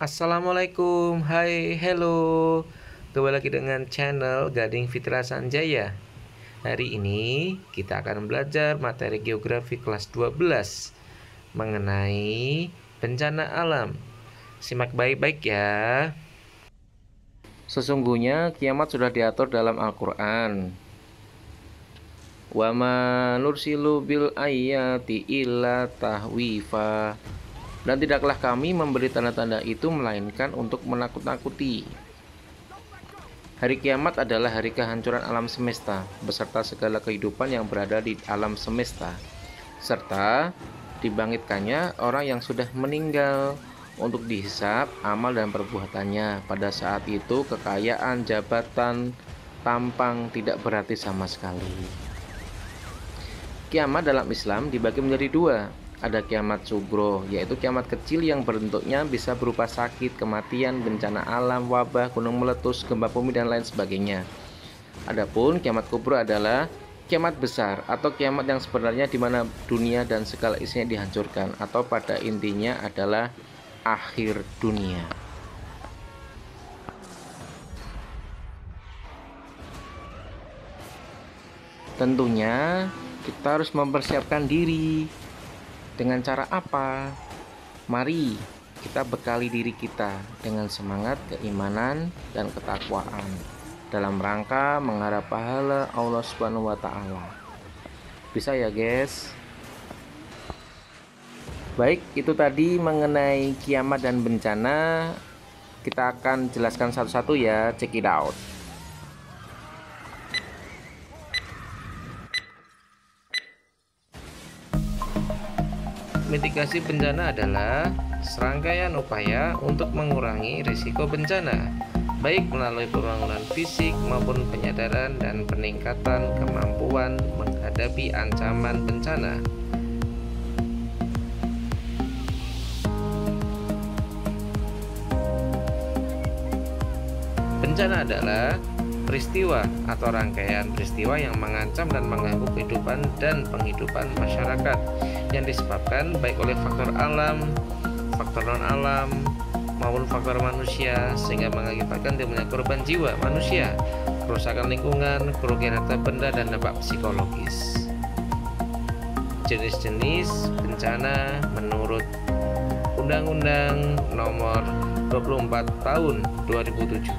Assalamualaikum, hai, hello. Kembali lagi dengan channel Gading Fitra Sanjaya. Hari ini kita akan belajar materi geografi kelas 12 mengenai bencana alam. Simak baik-baik ya. Sesungguhnya kiamat sudah diatur dalam Al-Quran. Wa ma nursilu bil ayati illa tahwifa. Dan tidaklah kami memberi tanda-tanda itu melainkan untuk menakut-nakuti. Hari kiamat adalah hari kehancuran alam semesta beserta segala kehidupan yang berada di alam semesta, serta dibangkitkannya orang yang sudah meninggal untuk dihisab amal dan perbuatannya. Pada saat itu kekayaan, jabatan, tampang tidak berarti sama sekali. Kiamat dalam Islam dibagi menjadi dua. Ada kiamat sugro, yaitu kiamat kecil yang bentuknya bisa berupa sakit, kematian, bencana alam, wabah, gunung meletus, gempa bumi, dan lain sebagainya. Adapun kiamat kubro adalah kiamat besar atau kiamat yang sebenarnya di mana dunia dan segala isinya dihancurkan, atau pada intinya adalah akhir dunia. Tentunya kita harus mempersiapkan diri. Dengan cara apa? Mari kita bekali diri kita dengan semangat keimanan dan ketakwaan dalam rangka mengharap pahala Allah Subhanahu wa taala. Bisa ya, guys? Baik, itu tadi mengenai kiamat dan bencana. Kita akan jelaskan satu-satu ya. Check it out. Mitigasi bencana adalah serangkaian upaya untuk mengurangi risiko bencana, baik melalui pembangunan fisik maupun penyadaran dan peningkatan kemampuan menghadapi ancaman bencana. Bencana adalah peristiwa atau rangkaian peristiwa yang mengancam dan mengganggu kehidupan dan penghidupan masyarakat yang disebabkan baik oleh faktor alam, faktor non-alam, maupun faktor manusia, sehingga mengakibatkan timbulnya korban jiwa manusia, kerusakan lingkungan, kerugian harta benda, dan dampak psikologis. Jenis-jenis bencana menurut Undang-Undang Nomor 24 Tahun 2007.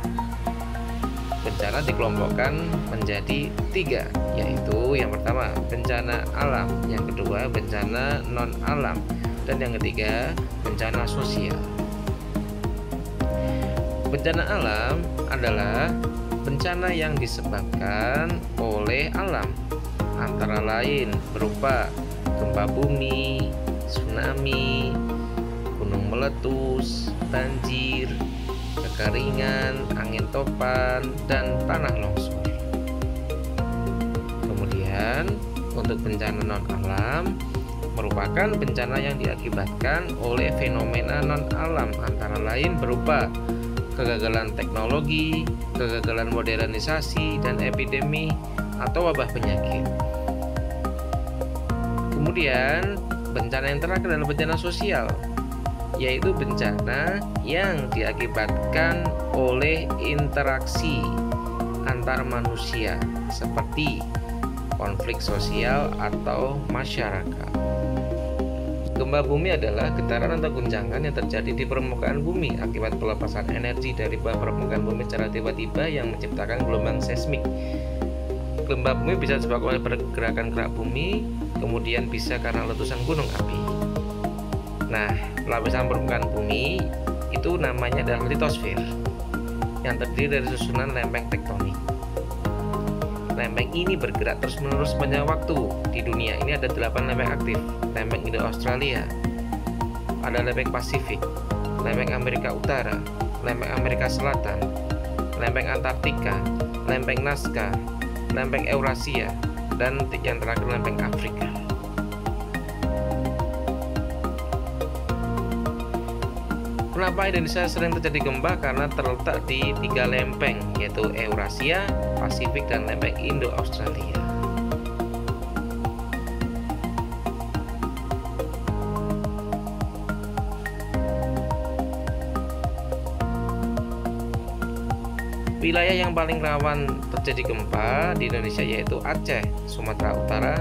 Bencana dikelompokkan menjadi 3, yaitu yang pertama bencana alam, yang kedua bencana non-alam, dan yang ketiga bencana sosial. Bencana alam adalah bencana yang disebabkan oleh alam, antara lain berupa gempa bumi, tsunami, gunung meletus, banjir, kekeringan, angin topan, dan tanah longsor. Kemudian untuk bencana non-alam merupakan bencana yang diakibatkan oleh fenomena non-alam, antara lain berupa kegagalan teknologi, kegagalan modernisasi, dan epidemi atau wabah penyakit. Kemudian bencana yang terakhir adalah bencana sosial, yaitu bencana yang diakibatkan oleh interaksi antar manusia seperti konflik sosial atau masyarakat. Gempa bumi adalah getaran atau guncangan yang terjadi di permukaan bumi akibat pelepasan energi dari bawah permukaan bumi secara tiba-tiba yang menciptakan gelombang seismik. Gempa bumi bisa disebabkan oleh pergerakan gerak bumi, kemudian bisa karena letusan gunung api. Nah, lapisan permukaan bumi itu namanya adalah litosfer, yang terdiri dari susunan lempeng tektonik. Lempeng ini bergerak terus-menerus sepanjang waktu. Di dunia ini ada 8 lempeng aktif: lempeng Indo-Australia, ada lempeng Pasifik, lempeng Amerika Utara, lempeng Amerika Selatan, lempeng Antartika, lempeng Nazca, lempeng Eurasia, dan yang terakhir lempeng Afrika. Kenapa Indonesia sering terjadi gempa? Karena terletak di 3 lempeng, yaitu Eurasia, Pasifik, dan lempeng Indo-Australia. Wilayah yang paling rawan terjadi gempa di Indonesia yaitu Aceh, Sumatera Utara,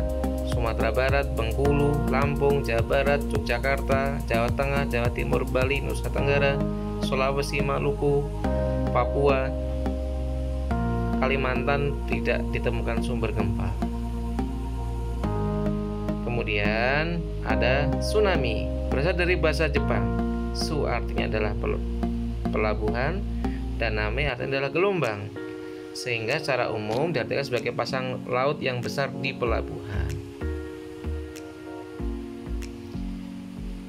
Sumatera Barat, Bengkulu, Lampung, Jawa Barat, Yogyakarta, Jawa Tengah, Jawa Timur, Bali, Nusa Tenggara, Sulawesi, Maluku, Papua, Kalimantan tidak ditemukan sumber gempa. Kemudian ada tsunami, berasal dari bahasa Jepang. Su artinya adalah pelabuhan dan name artinya adalah gelombang, sehingga secara umum diartikan sebagai pasang laut yang besar di pelabuhan.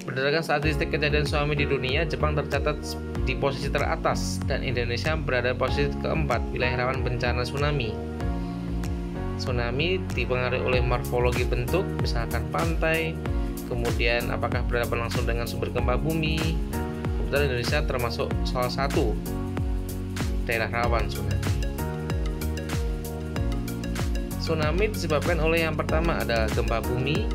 Berdasarkan statistik kejadian tsunami di dunia, Jepang tercatat di posisi teratas dan Indonesia berada di posisi keempat wilayah rawan bencana tsunami. Tsunami dipengaruhi oleh morfologi bentuk, misalkan pantai, kemudian apakah berhadapan langsung dengan sumber gempa bumi. Kebetulan Indonesia termasuk salah satu daerah rawan tsunami. Tsunami disebabkan oleh yang pertama ada gempa bumi,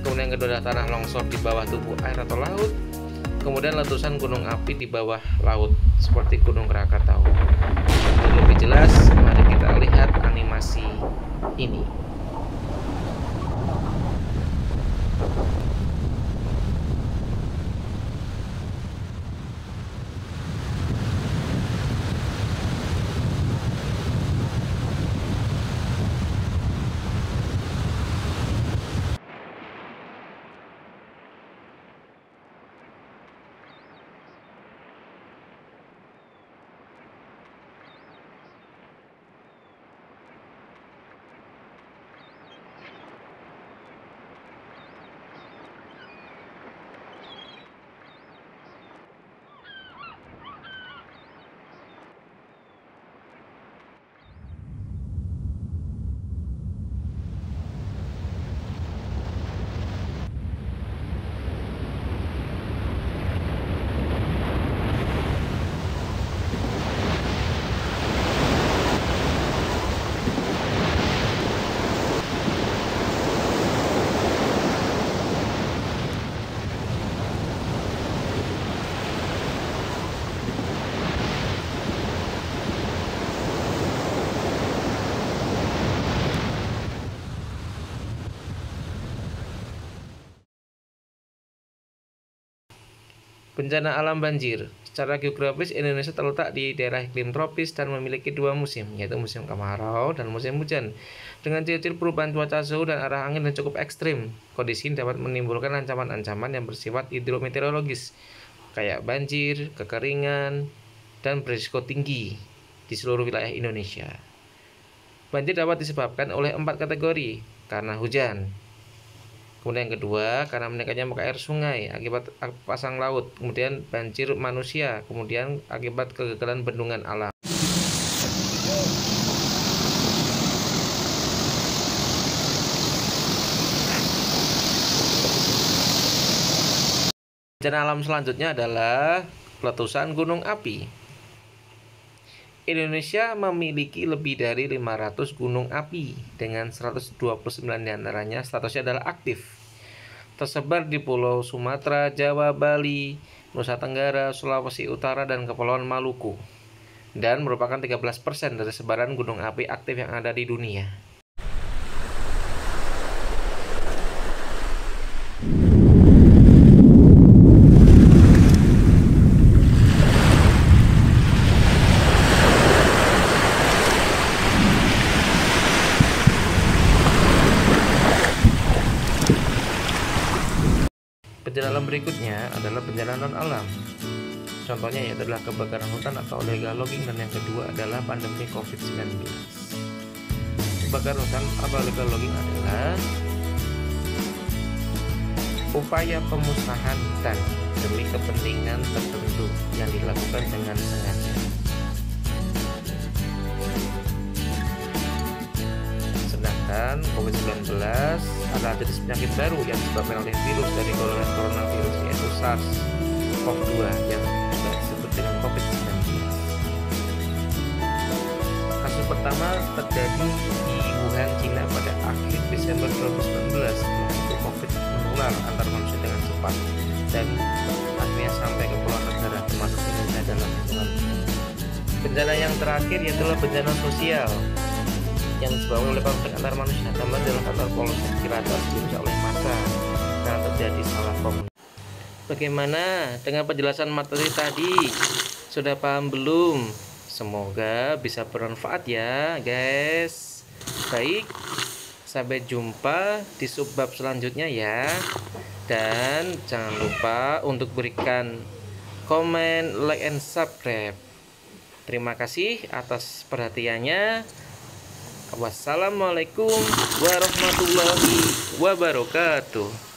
kemudian yang kedua adalah tanah longsor di bawah tubuh air atau laut, kemudian letusan gunung api di bawah laut seperti Gunung Krakatau. Untuk lebih jelas, mari kita lihat animasi ini. Bencana alam banjir. Secara geografis, Indonesia terletak di daerah iklim tropis dan memiliki dua musim, yaitu musim kemarau dan musim hujan. Dengan ciri-ciri perubahan cuaca suhu dan arah angin yang cukup ekstrim, kondisi ini dapat menimbulkan ancaman-ancaman yang bersifat hidrometeorologis, kayak banjir, kekeringan, dan berisiko tinggi di seluruh wilayah Indonesia. Banjir dapat disebabkan oleh 4 kategori, karena hujan. Kemudian yang kedua, karena meningkatnya muka air sungai akibat pasang laut. Kemudian banjir manusia. Kemudian akibat kegagalan bendungan alam. Bencana alam selanjutnya adalah letusan gunung api. Indonesia memiliki lebih dari 500 gunung api dengan 129 diantaranya statusnya adalah aktif, tersebar di Pulau Sumatera, Jawa, Bali, Nusa Tenggara, Sulawesi Utara, dan Kepulauan Maluku, dan merupakan 13% dari sebaran gunung api aktif yang ada di dunia. Bencana alam berikutnya adalah bencana non-alam. Contohnya yaitu adalah kebakaran hutan atau illegal logging, dan yang kedua adalah pandemi COVID-19. Kebakaran hutan atau illegal logging adalah upaya pemusnahan hutan demi kepentingan tertentu yang dilakukan dengan sengaja. Sedangkan COVID-19 adalah jenis penyakit baru yang disebabkan oleh virus dari golongan coronavirus, yaitu SARS-CoV-2 yang juga disebut dengan COVID-19. Kasus pertama terjadi di Wuhan, Cina pada akhir Desember 2019. Untuk COVID menular antar manusia dengan cepat dan akhirnya sampai ke puluhan negara termasuk Indonesia dalam hitungan Bencana yang terakhir yaitu bencana sosial yang disebabkan oleh konflik antar manusia, tambah dalam kantor polsek Ciracas dirusak oleh massa karena terjadi salah komunikasi. Bagaimana dengan penjelasan materi tadi? Sudah paham belum? Semoga bisa bermanfaat ya guys. Baik, sampai jumpa di subbab selanjutnya ya. Dan jangan lupa untuk berikan komen, like, and subscribe. Terima kasih atas perhatiannya. Wassalamualaikum warahmatullahi wabarakatuh.